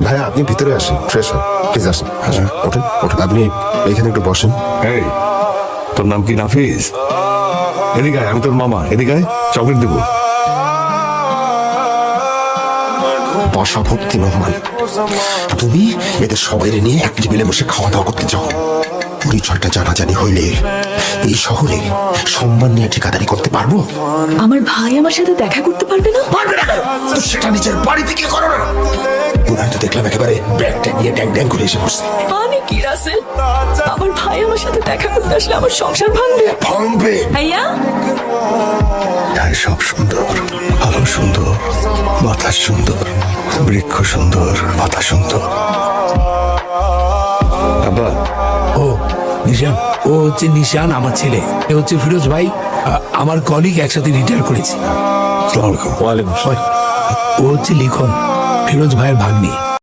ভাইয়া আপনি ভিতরে আসেন, ফ্রেশ হন, প্লিজ আসেন। ওঠেন ওঠেন, আপনি এখানে একটু বসেন। এই, তোর নাম কি নাফিস? এদিকে আয়, আমি তোর মামা। এদিকে আয়, চকলেট দেবো। বসা ভক্তি মেহমান, তুমি এদের সবাই নিয়ে এক টেবিলে বসে খাওয়া দাওয়া করতে চাও। পরিচয়টা জানাজানি হইলে এই শহরে সম্মান নিয়ে ঠিকাদারি করতে পারবো? আমার ভাই আমার সাথে দেখা করতে পারবে না? পারবে না কেন? তো সেটা নিজের বাড়িতে গিয়ে করো না। ওনার তো দেখলাম একেবারে ব্যাগটা নিয়ে ড্যাং ড্যাং করে এসে বসছে। মানে কি রাসেল, আমার ভাই আমার সাথে দেখা করতে আসলে আমার সংসার ভাঙবে। ভাঙবে? ভাইয়া, তাই সব সুন্দর, আলো সুন্দর, বাতাস সুন্দর, বৃক্ষ সুন্দর, পাতা সুন্দর। আব্বা, ও নিশান, ও হচ্ছে নিশান, আমার ছেলে। এ হচ্ছে ফিরোজ ভাই, আমার কলিগ, একসাথে রিটায়ার করেছি। আসসালামু আলাইকুম। ও হচ্ছে লিখন, ফিরোজ ভাইয়ের ভাগ্নি।